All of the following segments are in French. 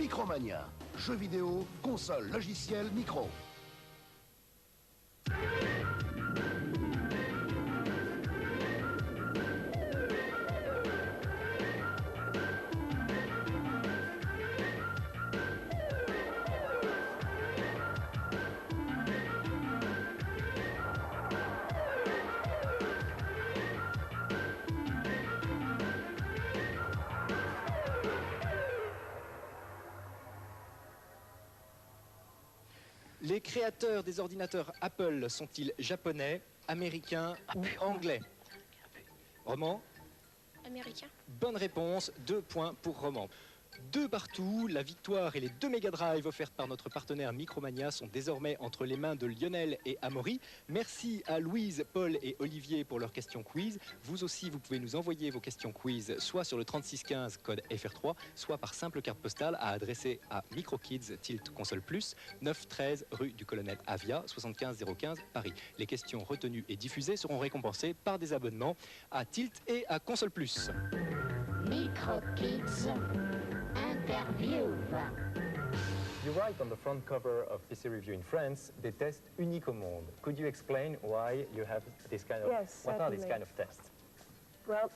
Micromania. Jeux vidéo, console, logiciel, micro. Les créateurs des ordinateurs Apple sont-ils japonais, américains ou anglais? Roman? Américain. Bonne réponse, 2 points pour Roman. 2 partout, la victoire et les 2 Mega Drive offertes par notre partenaire Micromania sont désormais entre les mains de Lionel et Amaury. Merci à Louise, Paul et Olivier pour leurs questions quiz. Vous aussi, vous pouvez nous envoyer vos questions quiz soit sur le 3615 code FR3, soit par simple carte postale à adresser à MicroKids Tilt Console Plus, 913 rue du Colonel Avia, 75 015 Paris. Les questions retenues et diffusées seront récompensées par des abonnements à Tilt et à Console Plus. MicroKids Interview. You write on the front cover of PC Review in France, they test unique au monde. Could you explain why you have this kind of... Yes, what are these certainly. kind of tests? Well,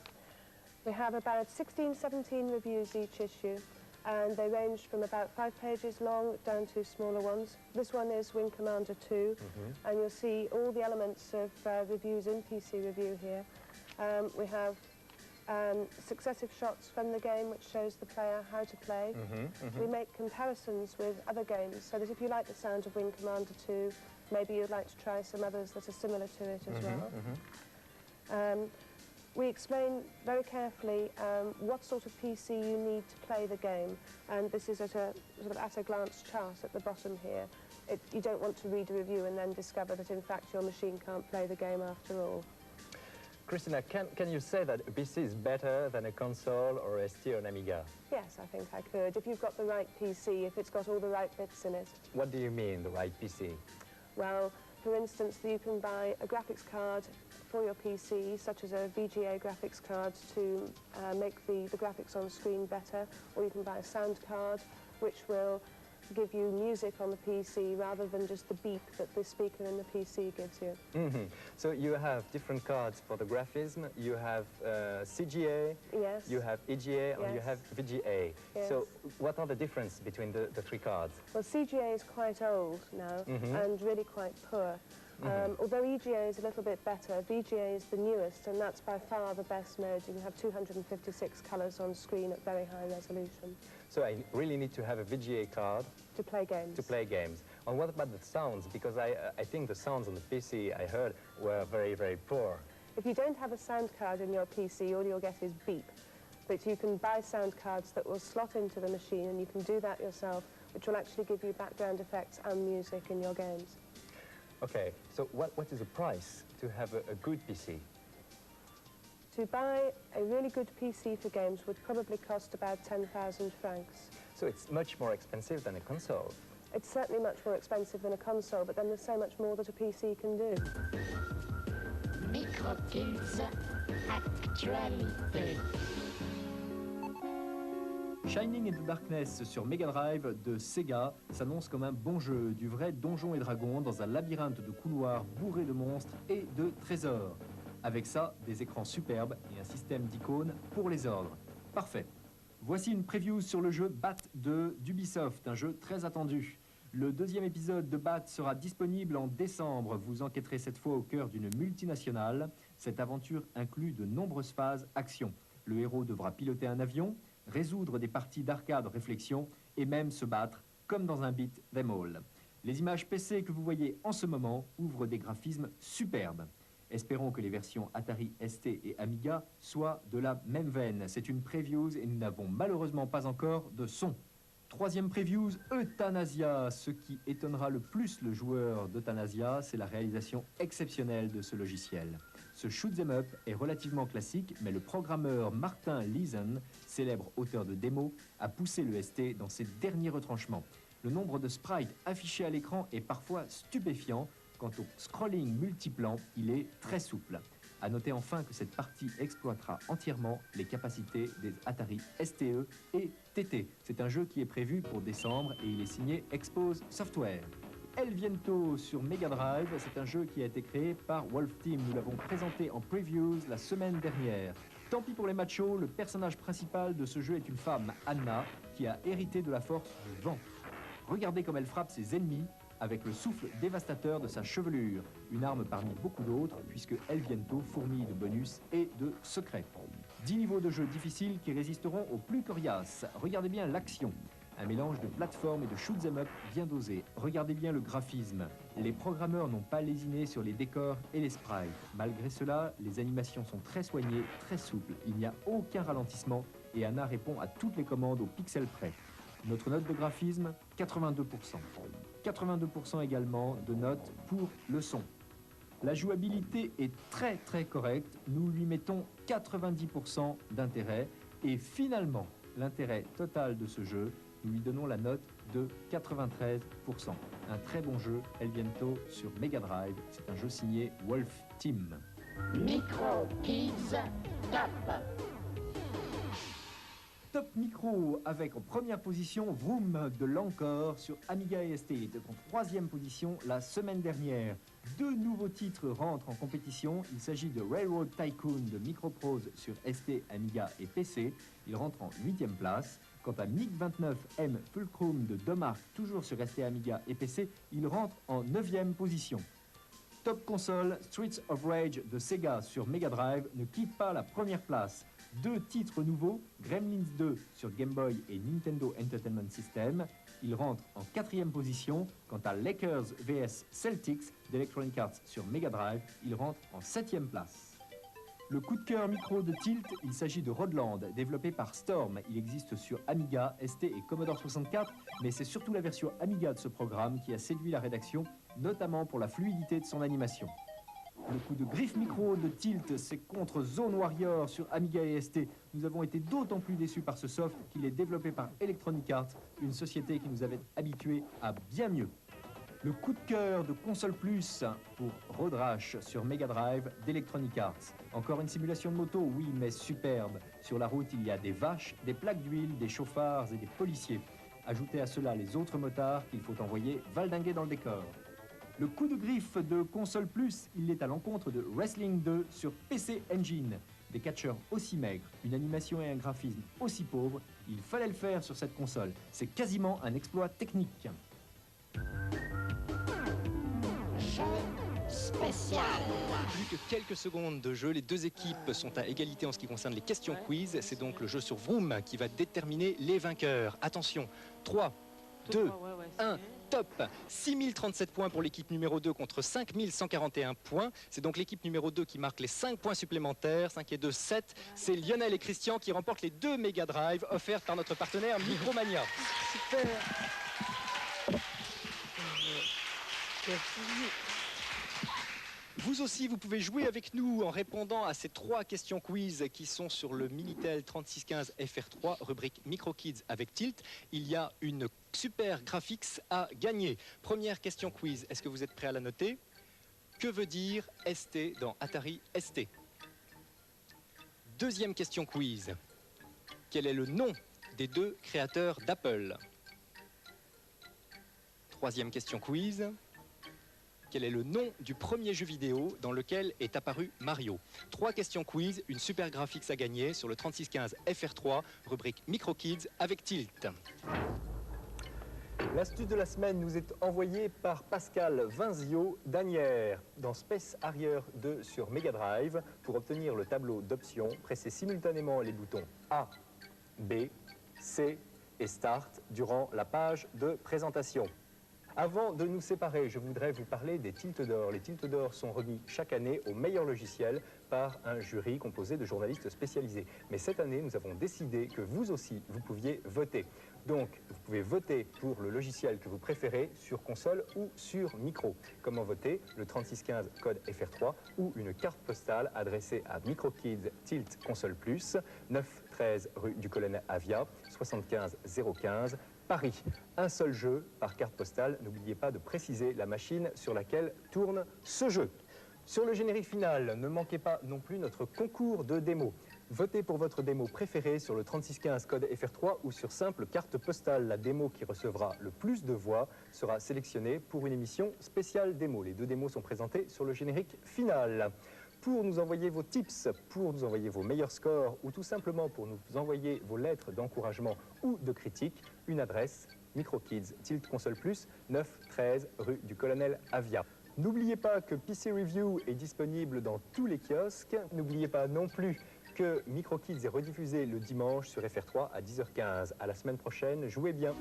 we have about 16, 17 reviews each issue, and they range from about 5 pages long down to smaller ones. This one is Wing Commander 2, and you'll see all the elements of reviews in PC Review here. We have successive shots from the game which shows the player how to play. We make comparisons with other games so that if you like the sound of Wing Commander 2, maybe you'd like to try some others that are similar to it as well. We explain very carefully what sort of PC you need to play the game, and this is at a sort of at-a-glance chart at the bottom here. You don't want to read a review and then discover that in fact your machine can't play the game after all. Christina, can you say that a PC is better than a console or a ST or an Amiga? Yes, I think I could. If you've got the right PC, if it's got all the right bits in it. What do you mean, the right PC? Well, for instance, you can buy a graphics card for your PC, such as a VGA graphics card to make the graphics on screen better, or you can buy a sound card which will give you music on the PC rather than just the beep that the speaker in the PC gives you. So you have different cards for the graphism. You have CGA, Yes. you have EGA, and you Yes. have VGA. Yes. So what are the difference between the 3 cards? Well, CGA is quite old now and really quite poor. Although EGA is a little bit better, VGA is the newest, and that's by far the best mode. You can have 256 colours on screen at very high resolution. So I really need to have a VGA card To play games. to play games. And what about the sounds? Because I think the sounds on the PC I heard were very, very poor. If you don't have a sound card in your PC, all you'll get is beep. But you can buy sound cards that will slot into the machine, and you can do that yourself, which will actually give you background effects and music in your games. Okay, so what is the price to have a good PC? To buy a really good PC for games would probably cost about 10,000 francs. So it's much more expensive than a console. It's certainly much more expensive than a console, but then there's so much more that a PC can do. MicroKids Actualité. Shining in the Darkness sur Mega Drive de Sega s'annonce comme un bon jeu, du vrai Donjons et Dragons dans un labyrinthe de couloirs bourrés de monstres et de trésors. Avec ça, des écrans superbes et un système d'icônes pour les ordres. Parfait. Voici une preview sur le jeu Bat d'Ubisoft, un jeu très attendu. Le 2e épisode de Bat sera disponible en décembre. Vous enquêterez cette fois au cœur d'une multinationale. Cette aventure inclut de nombreuses phases action. Le héros devra piloter un avion, résoudre des parties d'arcade réflexion et même se battre comme dans un beat them all. Les images PC que vous voyez en ce moment ouvrent des graphismes superbes. Espérons que les versions Atari ST et Amiga soient de la même veine. C'est une preview et nous n'avons malheureusement pas encore de son. 3e preview, Euthanasia. Ce qui étonnera le plus le joueur d'Euthanasia, c'est la réalisation exceptionnelle de ce logiciel. Ce shoot'em up est relativement classique, mais le programmeur Martin Leeson, célèbre auteur de démos, a poussé le ST dans ses derniers retranchements. Le nombre de sprites affichés à l'écran est parfois stupéfiant. Quant au scrolling multiplan, il est très souple. A noter enfin que cette partie exploitera entièrement les capacités des Atari STE et TT. C'est un jeu qui est prévu pour décembre et il est signé Expose Software. El Viento sur Mega Drive, c'est un jeu qui a été créé par Wolf Team. Nous l'avons présenté en previews la semaine dernière. Tant pis pour les machos, le personnage principal de ce jeu est une femme, Anna, qui a hérité de la force du vent. Regardez comme elle frappe ses ennemis avec le souffle dévastateur de sa chevelure, une arme parmi beaucoup d'autres, puisque El Viento fourmille de bonus et de secrets. 10 niveaux de jeu difficiles qui résisteront aux plus coriaces. Regardez bien l'action, un mélange de plateforme et de shoot 'em up bien dosé. Regardez bien le graphisme. Les programmeurs n'ont pas lésiné sur les décors et les sprites. Malgré cela, les animations sont très soignées, très souples. Il n'y a aucun ralentissement et Anna répond à toutes les commandes au pixel près. Notre note de graphisme, 82%. 82% également de notes pour le son. La jouabilité est très très correcte, nous lui mettons 90% d'intérêt et finalement, l'intérêt total de ce jeu, nous lui donnons la note de 93%. Un très bon jeu, El Viento sur Mega Drive, c'est un jeu signé Wolf Team. Micro Kids Top. Top Micro avec en première position Vroom de l'Encore sur Amiga et ST. Il était en troisième position la semaine dernière. 2 nouveaux titres rentrent en compétition. Il s'agit de Railroad Tycoon de Microprose sur ST, Amiga et PC. Il rentre en 8e place. Quant à MiG-29M Fulcrum de Domark, toujours sur ST, Amiga et PC, il rentre en 9e position. Top console, Streets of Rage de Sega sur Mega Drive ne quitte pas la première place. 2 titres nouveaux, Gremlins 2 sur Game Boy et Nintendo Entertainment System. Il rentre en 4e position. Quant à Lakers vs Celtics d'Electronic Arts sur Mega Drive, il rentre en 7e place. Le coup de cœur micro de Tilt, il s'agit de Rodland, développé par Storm. Il existe sur Amiga, ST et Commodore 64, mais c'est surtout la version Amiga de ce programme qui a séduit la rédaction, notamment pour la fluidité de son animation. Le coup de griffe micro de Tilt, c'est contre Zone Warrior sur Amiga et ST. Nous avons été d'autant plus déçus par ce soft qu'il est développé par Electronic Arts, une société qui nous avait habitués à bien mieux. Le coup de cœur de Console Plus pour Road Rash sur Mega Drive d'Electronic Arts. Encore une simulation de moto, oui, mais superbe. Sur la route, il y a des vaches, des plaques d'huile, des chauffards et des policiers. Ajoutez à cela les autres motards qu'il faut envoyer valdinguer dans le décor. Le coup de griffe de Console Plus, il est à l'encontre de Wrestling 2 sur PC Engine. Des catcheurs aussi maigres, une animation et un graphisme aussi pauvres, il fallait le faire sur cette console. C'est quasiment un exploit technique. Jeu spécial. Plus que quelques secondes de jeu, les 2 équipes sont à égalité en ce qui concerne les questions quiz. C'est donc le jeu sur Vroom qui va déterminer les vainqueurs. Attention, 3, 2, 1, top. 6037 points pour l'équipe numéro 2 contre 5141 points. C'est donc l'équipe numéro 2 qui marque les 5 points supplémentaires. 5 et 2, 7. C'est Lionel et Christian qui remportent les 2 Mega Drive offertes par notre partenaire Micromania. Super. Vous aussi, vous pouvez jouer avec nous en répondant à ces 3 questions quiz qui sont sur le Minitel 3615 FR3, rubrique Micro Kids avec Tilt. Il y a une super graphics à gagner. Première question quiz, est-ce que vous êtes prêts à la noter? Que veut dire ST dans Atari ST? Deuxième question quiz, quel est le nom des 2 créateurs d'Apple? Troisième question quiz, quel est le nom du premier jeu vidéo dans lequel est apparu Mario? 3 questions quiz, une super graphics à gagner sur le 3615 FR3, rubrique Micro Kids avec Tilt. L'astuce de la semaine nous est envoyée par Pascal Vinzio d'Anières dans Space Harrier 2 sur Mega Drive. Pour obtenir le tableau d'options, pressez simultanément les boutons A, B, C et Start durant la page de présentation. Avant de nous séparer, je voudrais vous parler des Tiltes d'Or. Les Tiltes d'Or sont remis chaque année au meilleur logiciel par un jury composé de journalistes spécialisés. Mais cette année, nous avons décidé que vous aussi, vous pouviez voter. Donc, vous pouvez voter pour le logiciel que vous préférez sur console ou sur micro. Comment voter? Le 3615 code FR3 ou une carte postale adressée à MicroKids Tilt Console Plus, 913 rue du Colonel Avia, 75 015. Paris. Un seul jeu par carte postale. N'oubliez pas de préciser la machine sur laquelle tourne ce jeu. Sur le générique final, ne manquez pas non plus notre concours de démos. Votez pour votre démo préférée sur le 3615 code FR3 ou sur simple carte postale. La démo qui recevra le plus de voix sera sélectionnée pour une émission spéciale démo. Les deux démos sont présentées sur le générique final. Pour nous envoyer vos tips, pour nous envoyer vos meilleurs scores ou tout simplement pour nous envoyer vos lettres d'encouragement ou de critique, une adresse MicroKids Tilt Console Plus, 9 13 rue du Colonel Avia. N'oubliez pas que PC Review est disponible dans tous les kiosques. N'oubliez pas non plus que MicroKids est rediffusé le dimanche sur FR3 à 10h15. À la semaine prochaine, jouez bien.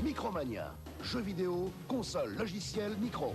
Micromania. Jeux vidéo, console, logiciel, micro.